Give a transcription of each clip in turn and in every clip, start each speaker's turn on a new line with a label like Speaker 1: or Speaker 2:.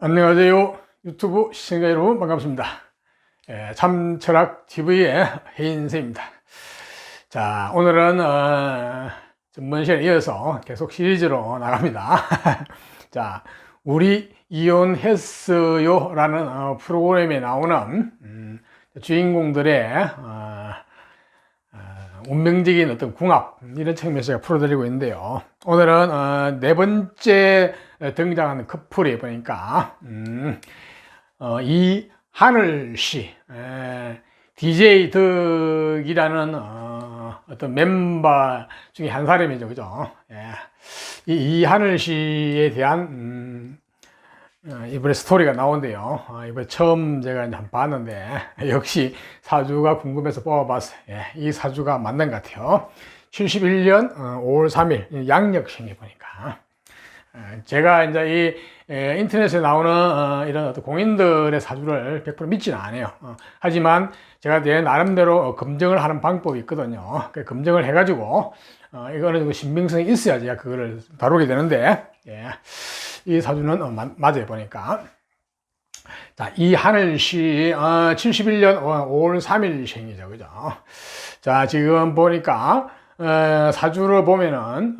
Speaker 1: 안녕하세요. 유튜브 시청자 여러분 반갑습니다. 참철학TV의 해인세입니다. 자, 오늘은 전번 시간에 이어서 계속 시리즈로 나갑니다. 자, 우리 이혼했어요 라는 프로그램에 나오는 주인공들의 운명적인 어떤 궁합, 이런 측면에서 제가 풀어드리고 있는데요. 오늘은 네 번째 등장하는 커플이 보니까 이하늘 씨, DJ 덕이라는 어떤 멤버 중에 한 사람이죠, 그죠? 이 이하늘 씨에 대한 이번에 스토리가 나온대요. 이번에 처음 제가 한번 봤는데 역시 사주가 궁금해서 뽑아봤어요. 이 사주가 맞는 것 같아요. 71년 5월 3일 양력생이 보니까 제가 이제 이 인터넷에 나오는 이런 어떤 공인들의 사주를 100% 믿지는 않아요. 하지만 제가 내 나름대로 검증을 하는 방법이 있거든요. 그 검증을 해가지고 이거는 신빙성이 있어야 제가 그거를 다루게 되는데, 이 사주는 맞아요, 보니까. 자, 이하늘 씨, 71년 5월 3일 생이죠, 그죠? 자, 지금 보니까, 사주를 보면은,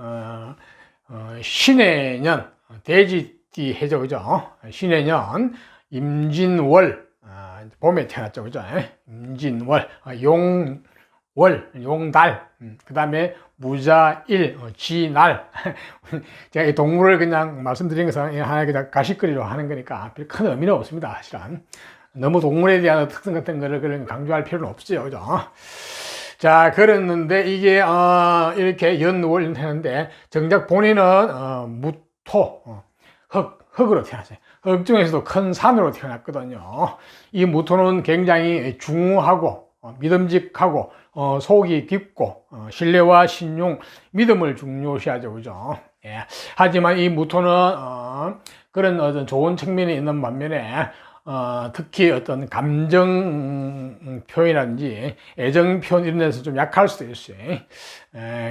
Speaker 1: 신해년, 돼지띠 해죠, 그죠? 신해년, 임진월, 봄에 태어났죠, 그죠? 임진월, 용달, 그 다음에 무자일, 쥐날. 제가 이 동물을 그냥 말씀드린 것은 하나의 그냥 가십거리로 하는 거니까 별 큰 의미는 없습니다, 사실은. 너무 동물에 대한 특성 같은 거를 강조할 필요는 없어요, 그죠? 자, 그랬는데 이게 이렇게 연월 했는데 정작 본인은 무토, 흙으로 태어났어요. 흙 중에서도 큰 산으로 태어났거든요. 이 무토는 굉장히 중후하고 믿음직하고 속이 깊고 신뢰와 신용, 믿음을 중요시하죠, 그죠? 하지만 이 무토는 그런 어떤 좋은 측면이 있는 반면에 특히 어떤 감정 표현이라든지 애정 표현 이런 데서 좀 약할 수도 있어요.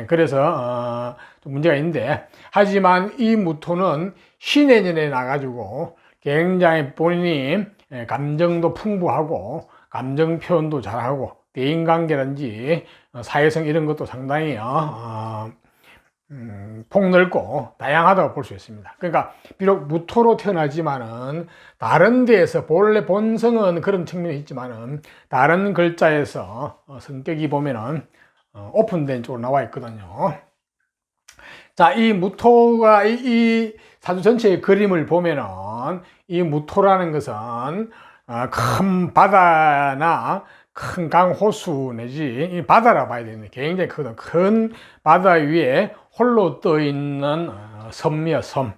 Speaker 1: 그래서 좀 문제가 있는데, 하지만 이 무토는 신해년에 나가지고 굉장히 본인이 감정도 풍부하고 감정 표현도 잘하고 대인관계라든지 사회성 이런 것도 상당히 폭넓고 다양하다고 볼 수 있습니다. 그러니까 비록 무토로 태어나지만은 다른 데에서 본래 본성은 그런 측면이 있지만은 다른 글자에서 성격이 보면은 오픈된 쪽으로 나와 있거든요. 자, 이 무토가 이 사주 전체의 그림을 보면은 이 무토라는 것은 큰 바다나 큰 강, 호수 내지 이 바다라 봐야 되는데 굉장히 크거든. 큰 바다 위에 홀로 떠 있는 섬이요, 섬.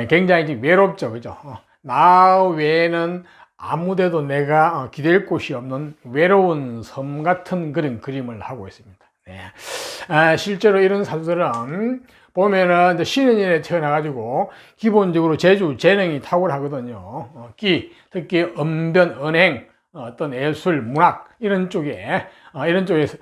Speaker 1: 굉장히 외롭죠, 그죠? 나 외에는 아무데도 내가 기댈 곳이 없는 외로운 섬 같은 그런 그림을 하고 있습니다. 실제로 이런 사주들은 보면은 신해년에 태어나가지고 기본적으로 재주, 재능이 탁월하거든요. 특히 언변, 언행, 어떤 예술, 문학 이런 쪽에서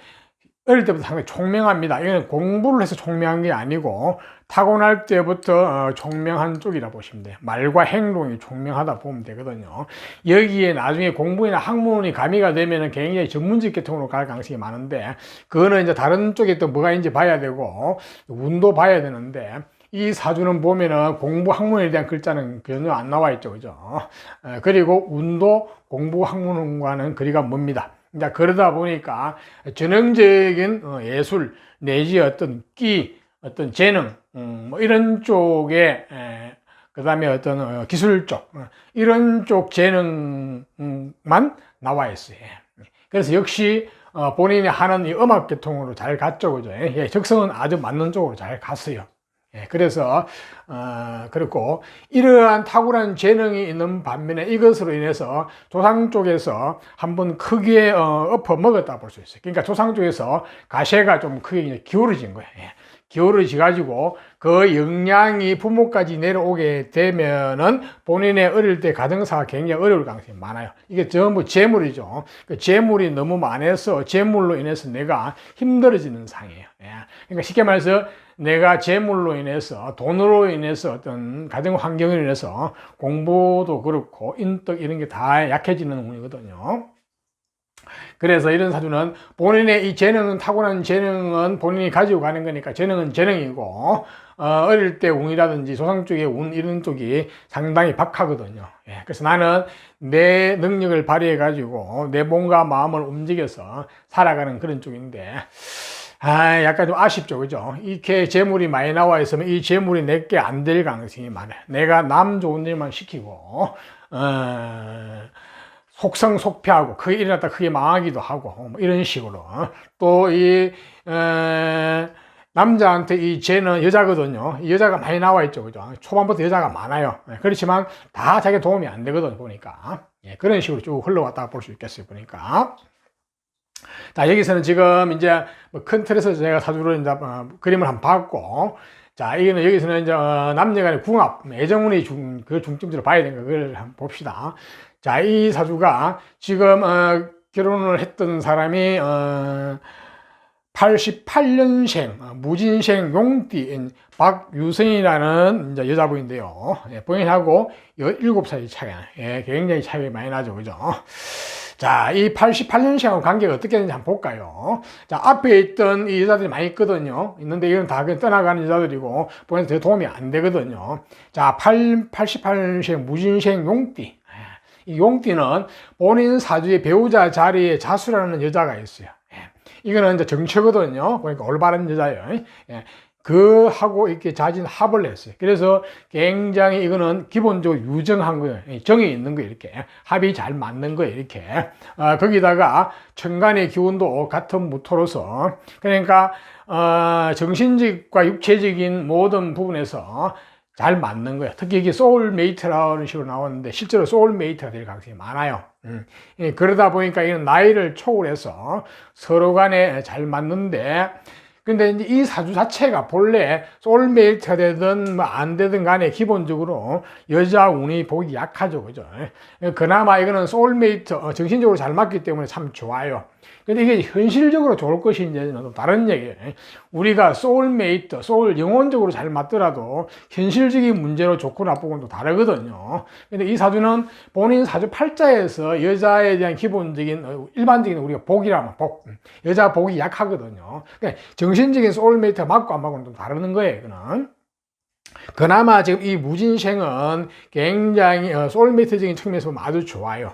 Speaker 1: 어릴 때부터 상당히 총명합니다. 이거는 공부를 해서 총명한 게 아니고 타고날 때부터 총명한 쪽이라 보시면 돼요. 말과 행동이 총명하다 보면 되거든요. 여기에 나중에 공부나 학문이 가미가 되면은 굉장히 전문직 계통으로 갈 가능성이 많은데, 그거는 이제 다른 쪽에 또 뭐가 있는지 봐야 되고 운도 봐야 되는데, 이 사주는 보면은 공부 학문에 대한 글자는 전혀 안 나와 있죠, 그죠? 그리고 운도 공부 학문과는 거리가 멉니다. 이제 그러다 보니까 전형적인 예술 내지 어떤 어떤 재능, 뭐 이런 쪽에, 그 다음에 어떤 기술 쪽, 이런 쪽 재능만 나와 있어요. 그래서 역시 본인이 하는 이 음악 계통으로 잘 갔죠, 그죠? 적성은 아주 맞는 쪽으로 잘 갔어요. 그래서 그렇고, 이러한 탁월한 재능이 있는 반면에 이것으로 인해서 조상 쪽에서 한번 크게 엎어 먹었다 볼 수 있어요. 그러니까 조상 쪽에서 가세가 좀 크게 기울어진 거예요. 기울어져 가지고 그 영향이 부모까지 내려오게 되면은 본인의 어릴 때 가정사가 굉장히 어려울 가능성이 많아요. 이게 전부 재물이죠. 그 재물이 너무 많아서 재물로 인해서 내가 힘들어지는 상이에요. 그러니까 쉽게 말해서 내가 재물로 인해서, 돈으로 인해서, 어떤 가정 환경으로 인해서 공부도 그렇고 인덕 이런 게 다 약해지는 운이거든요. 그래서 이런 사주는 본인의 이 재능은, 타고난 재능은 본인이 가지고 가는 거니까 재능은 재능이고, 어릴 때 운이라든지 조상 쪽의 운 이런 쪽이 상당히 박하거든요. 예, 그래서 나는 내 능력을 발휘해 가지고 내 몸과 마음을 움직여서 살아가는 그런 쪽인데, 약간 좀 아쉽죠, 그죠? 이렇게 재물이 많이 나와 있으면 이 재물이 내게 안 될 가능성이 많아요. 내가 남 좋은 일만 시키고, 속성속패하고 크게 일어났다 크게 망하기도 하고 뭐 이런 식으로. 또 이 남자한테 이 쟤는 여자거든요. 이 여자가 많이 나와 있죠, 그죠? 초반부터 여자가 많아요. 그렇지만 다 자기 도움이 안 되거든요, 보니까. 예, 그런 식으로 쭉 흘러왔다고 볼 수 있겠어요, 보니까. 자, 여기서는 지금 이제 큰 틀에서 제가 사주를 이제 그림을 한번 봤고, 자, 이거는 여기서는 이제 남녀간의 궁합, 애정운의 그 중점적으로 봐야 되는 걸 한번 봅시다. 자, 이 사주가 지금 결혼을 했던 사람이 88년생 무진생 용띠인 박유성이라는 이제 여자분인데요. 예, 본인하고 17살이 차이, 예, 굉장히 차이가 많이 나죠, 그죠? 자, 이 88년생하고 관계가 어떻게 되는지 한번 볼까요? 자, 앞에 있던 이 여자들이 많이 있거든요. 있는데 이건 다 그냥 떠나가는 여자들이고 본인한테 도움이 안 되거든요. 자, 88년생 무진생 용띠. 이 용띠는 본인 사주의 배우자 자리에 자수라는 여자가 있어요. 이거는 이제 정처거든요. 그러니까 올바른 여자예요. 그하고 이렇게 자진 합을 했어요. 그래서 굉장히 이거는 기본적으로 유정한 거예요. 정이 있는 거예요. 이렇게 합이 잘 맞는 거예요. 이렇게 거기다가 천간의 기운도 같은 무토로서, 그러니까 정신적과 육체적인 모든 부분에서 잘 맞는 거예요. 특히 이게 소울메이트라는 식으로 나왔는데 실제로 소울메이트가 될 가능성이 많아요. 그러다 보니까 이건 나이를 초월해서 서로 간에 잘 맞는데, 근데 이제 이 사주 자체가 본래 소울메이트가 되든 뭐 안 되든 간에 기본적으로 여자 운이 보기 약하죠, 그죠? 그나마 이거는 소울메이트, 정신적으로 잘 맞기 때문에 참 좋아요. 근데 이게 현실적으로 좋을 것인지는 또 다른 얘기예요. 우리가 소울메이트, 소울 영혼적으로 잘 맞더라도 현실적인 문제로 좋고 나쁘고는 또 다르거든요. 근데 이 사주는 본인 사주 팔자에서 여자에 대한 기본적인, 일반적인 우리가 복이라면 복, 여자 복이 약하거든요. 그러니까 정신적인 소울메이트가 맞고 안 맞고는 좀 다른 거예요, 이거는. 그나마 지금 이 무진생은 굉장히 소울메이트적인 측면에서 보면 아주 좋아요.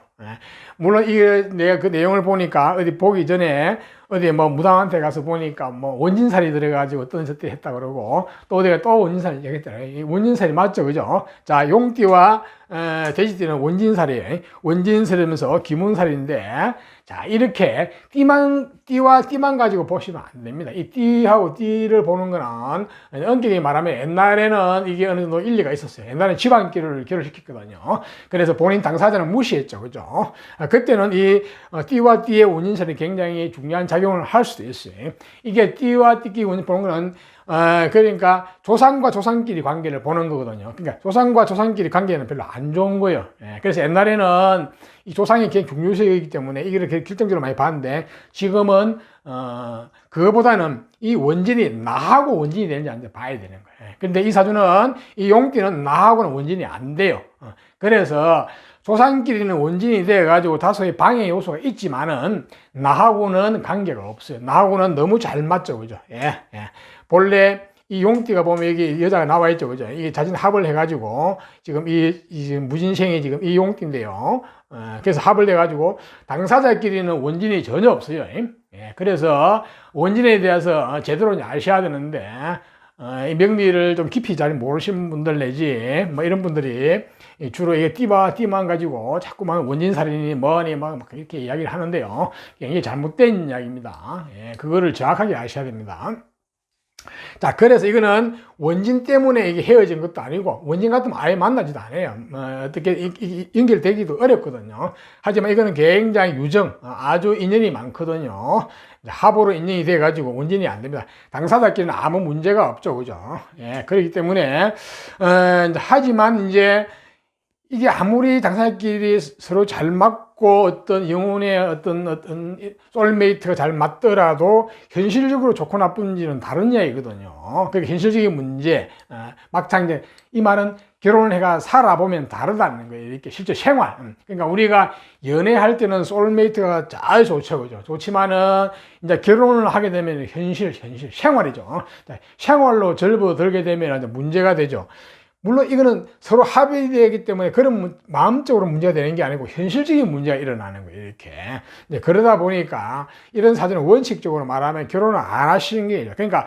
Speaker 1: 물론 이게 내가 그 내용을 보니까 어디 보기 전에 어디 뭐 무당한테 가서 보니까 뭐 원진살이 들어가지고 어떤 저때 했다 그러고, 또 어디가 또 원진살이 얘기했더라고요. 이 원진살이 맞죠, 그죠? 자, 용띠와 돼지띠는 원진살이에요. 원진살이면서 기문살인데, 자, 이렇게 띠와 띠만 가지고 보시면 안 됩니다. 이 띠하고 띠를 보는 거는 엄격히 말하면 옛날에는 이게 어느 정도 일리가 있었어요. 옛날에는 집안끼를 결혼시켰거든요. 그래서 본인 당사자는 무시했죠, 그죠? 그때는 이 띠와 띠의 원진살이 굉장히 중요한 작용을 할 수도 있어요. 이게 띠와 띠끼 원진 보는 거는 그러니까 조상과 조상끼리 관계를 보는 거거든요. 그러니까 조상과 조상끼리 관계는 별로 안 좋은 거예요. 그래서 옛날에는 이 조상이 굉장히 중요시이기 때문에 이걸 결정적으로 많이 봤는데, 지금은 그거보다는 이 원진이 나하고 원진이 되는지 안 되는지 봐야 되는 거예요. 근데 이 사주는, 이 용띠는 나하고는 원진이 안 돼요. 그래서 조상끼리는 원진이 돼가지고 다소의 방해 요소가 있지만은 나하고는 관계가 없어요. 나하고는 너무 잘 맞죠, 그죠? 본래 이 용띠가 보면 여기 여자가 나와 있죠, 그죠? 이게 자진 합을 해가지고 지금 이 무진생이 지금 이 용띠인데요. 그래서 합을 해가지고 당사자끼리는 원진이 전혀 없어요. 그래서 원진에 대해서 제대로 아셔야 되는데, 이 명리를 좀 깊이 잘 모르시는 분들 내지 뭐 이런 분들이 주로 이게 띠만 가지고 자꾸만 원진살인이 뭐니 막 이렇게 이야기를 하는데요. 이게 잘못된 이야기입니다. 그거를 정확하게 아셔야 됩니다. 자, 그래서 이거는 원진 때문에 이게 헤어진 것도 아니고, 원진 같으면 아예 만나지도 않아요. 어떻게 연결되기도 어렵거든요. 하지만 이거는 굉장히 유정, 아주 인연이 많거든요. 합으로 인연이 돼가지고 원진이 안 됩니다. 당사자끼리는 아무 문제가 없죠, 그죠? 그렇기 때문에, 하지만 이제 이게 아무리 당사자끼리 서로 잘 맞고 맞고 어떤 영혼의 어떤 소울메이트가 잘 맞더라도 현실적으로 좋고 나쁜지는 다른 이야기거든요. 그러니까 현실적인 문제, 막상 이제 이 말은 결혼을 해가 살아보면 다르다는 거예요. 이렇게 실제 생활. 그러니까 우리가 연애할 때는 소울메이트가 잘 좋죠. 그죠? 좋지만은 이제 결혼을 하게 되면 현실, 생활이죠. 생활로 절버들게 되면 이제 문제가 되죠. 물론 이거는 서로 합의되기 때문에 그런 마음적으로 문제가 되는 게 아니고 현실적인 문제가 일어나는 거예요. 이렇게. 이제 그러다 보니까 이런 사주는 원칙적으로 말하면 결혼을 안 하시는 게, 그러니까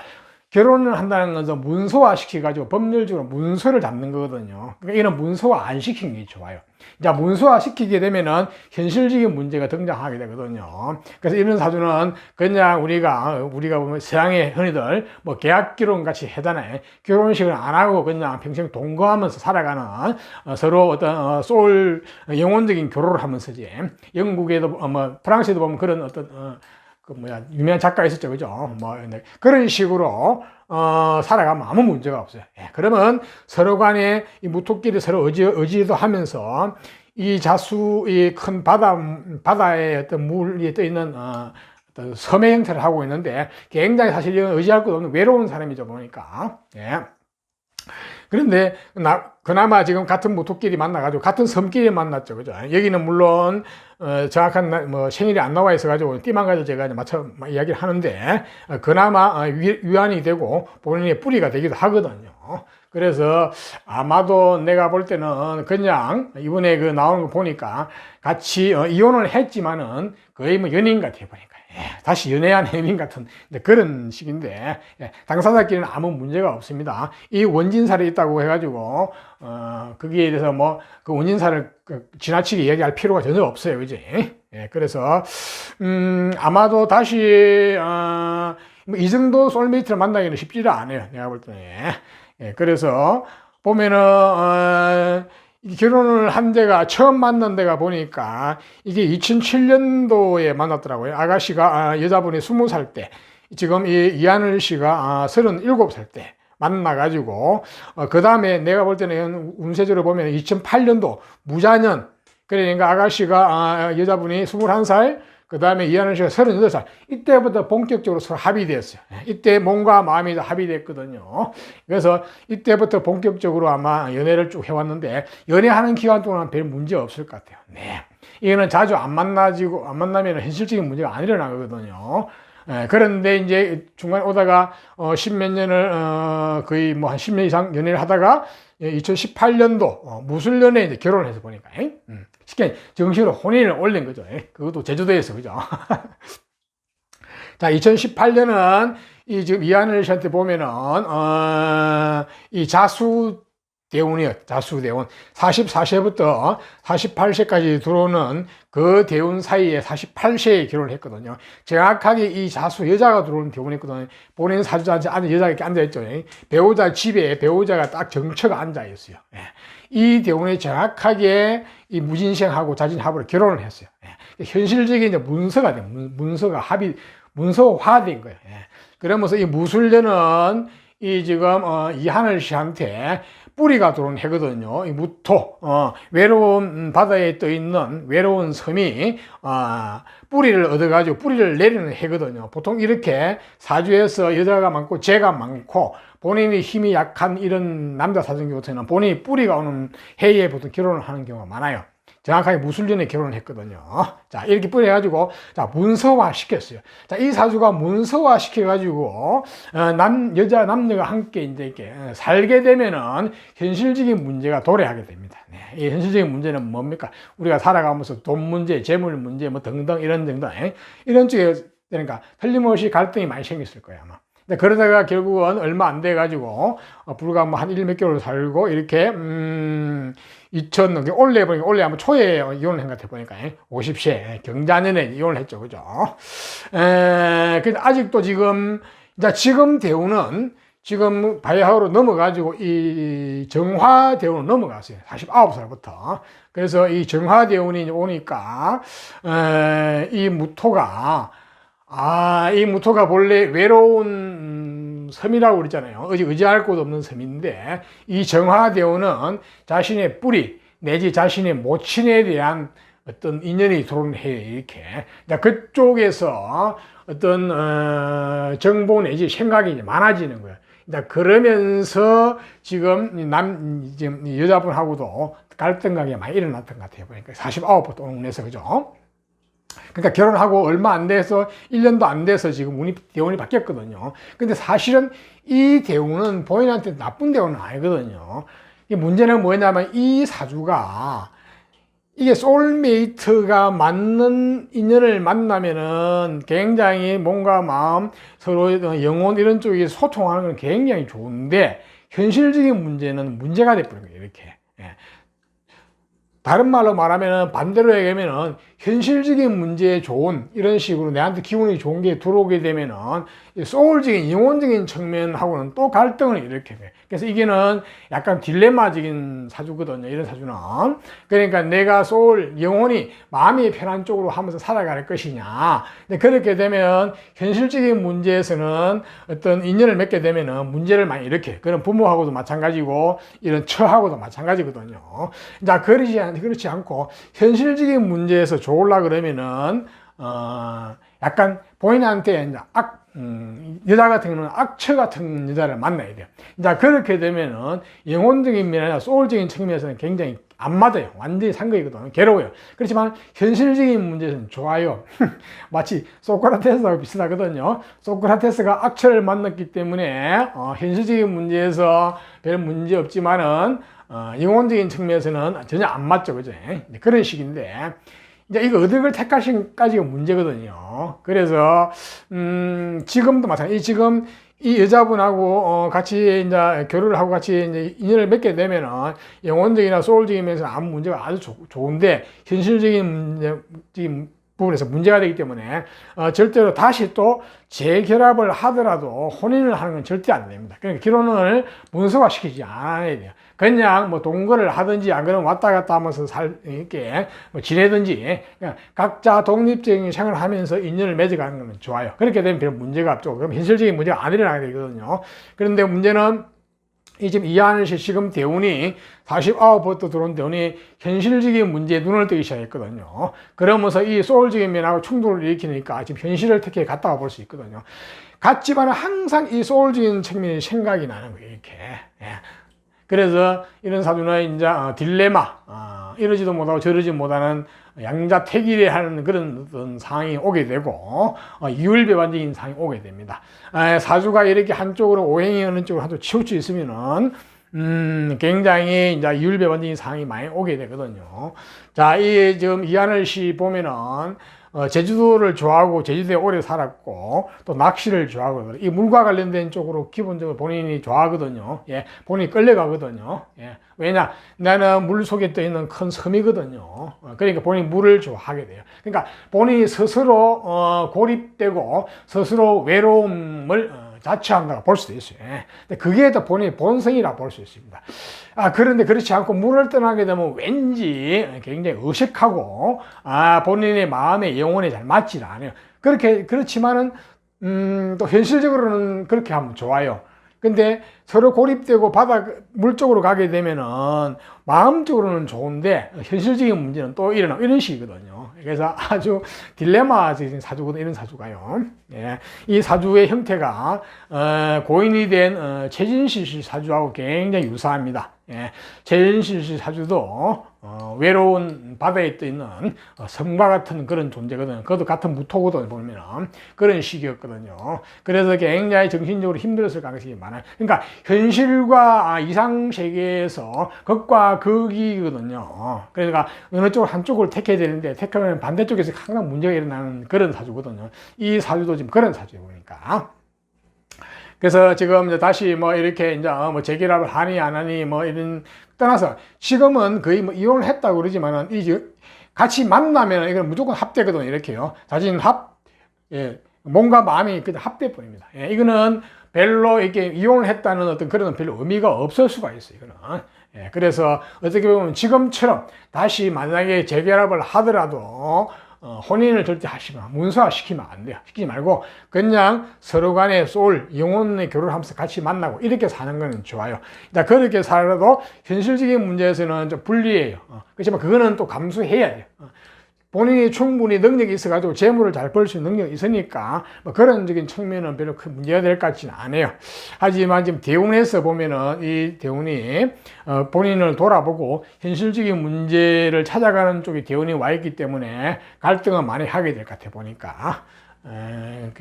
Speaker 1: 결혼을 한다는 것은 문서화 시켜가지고 법률적으로 문서를 잡는 거거든요. 그러니까 이런 문서화 안 시키는 게 좋아요. 자, 문서화 시키게 되면은 현실적인 문제가 등장하게 되거든요. 그래서 이런 사주는 그냥 우리가 보면 서양의 흔히들 뭐 계약 결혼 같이 하잖아요. 결혼식을 안 하고 그냥 평생 동거하면서 살아가는 서로 어떤 소울 영혼적인 결혼을 하면서지. 영국에도 뭐 프랑스에도 보면 그런 어떤 유명한 작가 있었죠, 그죠? 뭐 그런 식으로 살아가면 아무 문제가 없어요. 예, 그러면 서로 간에 이 무토끼리 서로 의지도 하면서 이 자수, 이 큰 바다에 어떤 물이 떠 있는 어떤 섬의 형태를 하고 있는데 굉장히 사실 의지할 것 없는 외로운 사람이죠, 보니까. 예. 그런데 그나마 지금 같은 무토끼리 만나가지고 같은 섬끼리 만났죠, 그죠? 여기는 물론 정확한 뭐 생일이 안 나와 있어가지고 띠만 가지고 제가 맞춰 이야기를 하는데 그나마 위안이 되고 본인의 뿌리가 되기도 하거든요. 그래서 아마도 내가 볼 때는 그냥 이번에 그 나오는 거 보니까 같이 이혼을 했지만은 거의 뭐 연인 같아 보니까. 다시 연애한 연인 같은 그런 식인데 당사자끼리는 아무 문제가 없습니다. 이 원진살이 있다고 해가지고 거기에 대해서 뭐 그 원진살을 지나치게 이야기할 필요가 전혀 없어요, 그지? 그래서 아마도 다시 뭐이 정도 소울메이트를 만나기는 쉽지를 않아요, 내가 볼 때는. 그래서 보면은 결혼을 한 데가 처음 만난 데가 보니까 이게 2007년도에 만났더라고요. 아가씨가 여자분이 20살 때, 지금 이하늘 씨가 37살 때 만나가지고 그 다음에 내가 볼 때는 운세적으로 보면 2008년도 무자년, 그러니까 아가씨가 여자분이 21살, 그 다음에 이하늘 씨가 38살. 이때부터 본격적으로 서로 합의됐어요. 이때 몸과 마음이 합의됐거든요. 그래서 이때부터 본격적으로 아마 연애를 쭉 해왔는데, 연애하는 기간 동안 별 문제 없을 것 같아요. 네. 이거는 자주 안 만나면 현실적인 문제가 안 일어나거든요. 그런데 이제 중간에 오다가, 십몇 년을, 거의 뭐 한 10년 이상 연애를 하다가, 2018년도, 무술년에 이제 결혼을 해서 보니까, 쉽게 정식으로 혼인을 올린 거죠. 그것도 제주도에서, 그죠? 자, 2018년은 이 지금 이하늘 씨한테 보면은, 이 자수대운이요. 자수대운. 44세부터 48세까지 들어오는 그 대운 사이에 48세에 결혼을 했거든요. 정확하게 이 자수 여자가 들어오는 대운이 있거든요. 본인 사주자한테 안에 여자가 이렇게 앉아있죠. 배우자 집에 배우자가 딱 정처가 앉아있어요. 이 대운에 정확하게 이 무진생하고 자진합으로 결혼을 했어요. 현실적인 이제 문서가 돼요. 문서화된 거예요. 그러면서 이 무술년은 이 지금 이하늘 씨한테 뿌리가 들어온 해거든요. 이 무토, 외로운 바다에 떠 있는 외로운 섬이 뿌리를 얻어가지고 뿌리를 내리는 해거든요. 보통 이렇게 사주에서 여자가 많고 재가 많고 본인의 힘이 약한 이런 남자 사정 같은 본인이 뿌리가 오는 해에 보통 결혼을 하는 경우가 많아요. 정확하게 무술년에 결혼을 했거든요. 자, 이렇게 뿌려가지고, 자, 문서화 시켰어요. 자, 이 사주가 문서화 시켜가지고, 남녀가 함께 이제 이렇게 살게 되면은 현실적인 문제가 도래하게 됩니다. 네, 이 현실적인 문제는 뭡니까? 우리가 살아가면서 돈 문제, 재물 문제, 뭐 등등 이런 등등, 이런 쪽에, 그러니까 틀림없이 갈등이 많이 생겼을 거예요, 아마. 그러다가 결국은 얼마 안 돼가지고, 불과 뭐 한 1몇 개월 살고, 이렇게, 2000, 올해 아마 초에 이혼을 한 것 같아 보니까, 50세, 경자년에 이혼을 했죠. 그죠? 근데 아직도 지금 대우는 지금 바야흐로 넘어가지고 이 정화 대우로 넘어갔어요. 49살부터. 그래서 이 정화 대운이 오니까, 이 무토가 본래 외로운 섬이라고 그랬잖아요. 의지할 곳 없는 섬인데, 이 정화대운은 자신의 뿌리, 내지 자신의 모친에 대한 어떤 인연이 들어오는 해에 이렇게. 자, 그쪽에서 어떤, 정보 내지 생각이 이제 많아지는 거예요. 자, 그러면서 지금 지금 여자분하고도 갈등관계가 많이 일어났던 것 같아요. 보니까 49부터 오늘에서, 그죠? 그러니까 결혼하고 얼마 안 돼서 1년도 안 돼서 지금 대운이 바뀌었거든요. 근데 사실은 이 대운은 본인한테 나쁜 대운은 아니거든요. 이 문제는 뭐냐면 이 사주가 이게 소울메이트가 맞는 인연을 만나면은 굉장히 뭔가 마음, 서로 영혼 이런 쪽에 소통하는 건 굉장히 좋은데 현실적인 문제는 문제가 돼버린 거예요. 이렇게. 다른 말로 말하면 반대로 얘기하면은 현실적인 문제에 좋은 이런 식으로 내한테 기운이 좋은 게 들어오게 되면은 소울적인 영혼적인 측면하고는 또 갈등을 일으켜요. 그래서 이게는 약간 딜레마적인 사주거든요. 이런 사주는. 그러니까 내가 소울, 영혼이 마음이 편한 쪽으로 하면서 살아갈 것이냐. 그렇게 되면 현실적인 문제에서는 어떤 인연을 맺게 되면은 문제를 많이 일으켜요. 그런 부모하고도 마찬가지고 이런 처하고도 마찬가지거든요. 자, 그렇지 않고 현실적인 문제에서 좋으려 그러면은 약간 본인한테 이제 여자 같은 경우는 악처 같은 여자를 만나야 돼요. 자, 그렇게 되면은 영혼적인 면이나 소울적인 측면에서는 굉장히 안 맞아요. 완전히 상극이거든요. 괴로워요. 그렇지만 현실적인 문제에서는 좋아요. 마치 소크라테스하고 비슷하거든요. 소크라테스가 악처를 만났기 때문에 현실적인 문제에서 별 문제 없지만은 영혼적인 측면에서는 전혀 안 맞죠. 그죠? 그런 식인데 이제 이거 어느 걸 택하신까지가 문제거든요. 그래서 지금도 마찬가지. 지금 이 여자분하고 같이 이제 결혼을 하고 같이 이제 인연을 맺게 되면은 영혼적이나 소울적인 면에서 아무 문제가 아주 좋은데 현실적인 부분에서 문제가 되기 때문에 절대로 다시 또 재결합을 하더라도 혼인을 하는 건 절대 안 됩니다. 그러니까 결혼을 문서화시키지 않아야 돼요. 그냥 뭐 동거를 하든지 안 그러면 왔다 갔다 하면서 이렇게 뭐 지내든지 그냥 각자 독립적인 생활을 하면서 인연을 맺어가는 건 좋아요. 그렇게 되면 별 문제가 없죠. 그럼 현실적인 문제가 안 일어나게 되거든요. 그런데 문제는 이 지금 이하늘 씨 지금 대운이 49부터 들어온 대운이 현실적인 문제에 눈을 뜨기 시작했거든요. 그러면서 이 소울적인 면하고 충돌을 일으키니까 지금 현실을 특히 갔다가 볼 수 있거든요. 같지만은 항상 이 소울적인 측면이 생각이 나는 거예요. 이렇게. 그래서 이런 사주는 이제 딜레마, 이러지도 못하고 저러지 못하는 양자택일에 하는 그런 어떤 상황이 오게 되고 이율배반적인 상황이 오게 됩니다. 사주가 이렇게 한쪽으로 오행이 어느 쪽으로 한쪽 치우쳐 있으면은 굉장히 이제 이율배반적인 상황이 많이 오게 되거든요. 자, 이 지금 이하늘 씨 보면은 제주도를 좋아하고 제주도에 오래 살았고 또 낚시를 좋아하거든요. 이 물과 관련된 쪽으로 기본적으로 본인이 좋아하거든요. 예, 본인이 끌려가거든요. 예, 왜냐? 나는 물 속에 떠 있는 큰 섬이거든요. 그러니까 본인이 물을 좋아하게 돼요. 그러니까 본인이 스스로 고립되고 스스로 외로움을 자처한다고 볼 수도 있어요. 근데 그게 더 본인의 본성이라 볼 수 있습니다. 그런데 그렇지 않고 물을 떠나게 되면 왠지 굉장히 어색하고, 본인의 마음의 영혼에 잘 맞지 않아요. 그렇지만은, 또 현실적으로는 그렇게 하면 좋아요. 근데 서로 고립되고 물 쪽으로 가게 되면은 마음적으로는 좋은데 현실적인 문제는 또 일어나고 이런 식이거든요. 그래서 아주 딜레마적인 사주거든요. 이런 사주가요. 예. 이 사주의 형태가 고인이 된 최진실 씨 사주하고 굉장히 유사합니다. 예. 최진실 씨 사주도 외로운 바다에 떠 있는 섬과 같은 그런 존재거든요. 그것도 같은 무토거든요. 보면 그런 시기였거든요. 그래서 굉장히 정신적으로 힘들었을 가능성이 많아요. 그러니까 현실과 이상 세계에서 극과 극이거든요. 그러니까 어느 쪽을 한쪽을 택해야 되는데 택하면 반대쪽에서 항상 문제가 일어나는 그런 사주거든요. 이 사주도 지금 그런 사주예요. 보니까. 그래서 지금 이제 다시 뭐 이렇게 이제 뭐 재결합을 하니 안 하니 뭐 이런 떠나서 지금은 거의 뭐 이혼을 했다고 그러지만은 같이 만나면 이건 무조건 합대거든요. 이렇게요. 자진 예, 몸과 마음이 그냥 합대뿐입니다. 예, 이거는 별로 이렇게 이혼을 했다는 어떤 그런 별로 의미가 없을 수가 있어요. 이거는. 예, 그래서 어떻게 보면 지금처럼 다시 만약에 재결합을 하더라도 혼인을 절대 하시면 문서화 시키면 안 돼요. 시키지 말고 그냥 서로 간에 소울, 영혼의 교류를 하면서 같이 만나고 이렇게 사는 거는 좋아요. 그렇게 살아도 현실적인 문제에서는 좀 불리해요. 그렇지만 그거는 또 감수해야 돼요. 본인이 충분히 능력이 있어가지고 재물을 잘 벌 수 있는 능력이 있으니까 뭐 그런적인 측면은 별로 큰 문제가 될 것 같지는 않아요. 하지만 지금 대운에서 보면은 이 대운이 본인을 돌아보고 현실적인 문제를 찾아가는 쪽에 대운이 와 있기 때문에 갈등은 많이 하게 될 것 같아 보니까.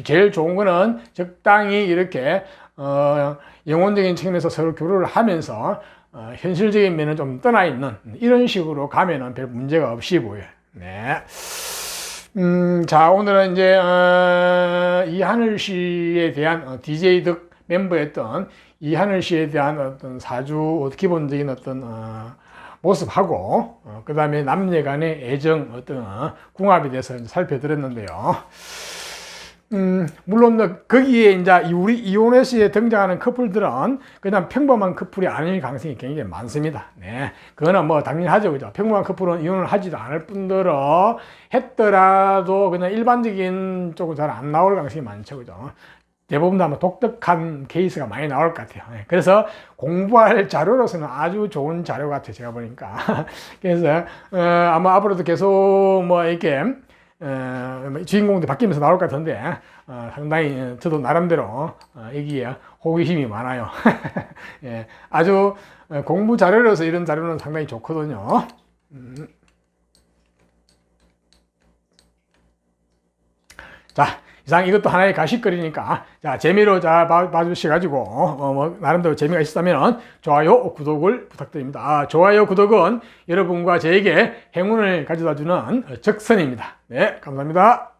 Speaker 1: 제일 좋은 거는 적당히 이렇게 영혼적인 측면에서 서로 교류를 하면서 현실적인 면은 좀 떠나 있는 이런 식으로 가면은 별 문제가 없이 보여요. 네. 자, 오늘은 이제 이하늘 씨에 대한 DJ 덕 멤버였던 이하늘 씨에 대한 어떤 사주 기본적인 어떤 모습하고 그 다음에 남녀 간의 애정 어떤 궁합에 대해서 살펴드렸는데요. 물론 거기에 이제 우리 이혼에서에 등장하는 커플들은 그냥 평범한 커플이 아닐 가능성이 굉장히 많습니다. 네, 그거는 뭐 당연하죠, 그죠? 평범한 커플은 이혼을 하지도 않을 뿐더러 했더라도 그냥 일반적인 쪽은 잘 안 나올 가능성이 많죠, 그죠? 대부분 다 뭐 독특한 케이스가 많이 나올 것 같아요. 네, 그래서 공부할 자료로서는 아주 좋은 자료 같아요, 제가 보니까. 그래서 아마 앞으로도 계속 뭐 이렇게 주인공도 바뀌면서 나올 것 같은데 상당히 저도 나름대로 여기에 호기심이 많아요. 예, 아주 공부 자료로서 이런 자료는 상당히 좋거든요. 자, 이상 이것도 하나의 가십거리니까 자 재미로 봐주셔가지고 뭐 나름대로 재미가 있었다면 좋아요, 구독을 부탁드립니다. 좋아요, 구독은 여러분과 저에게 행운을 가져다주는 적선입니다. 네, 감사합니다.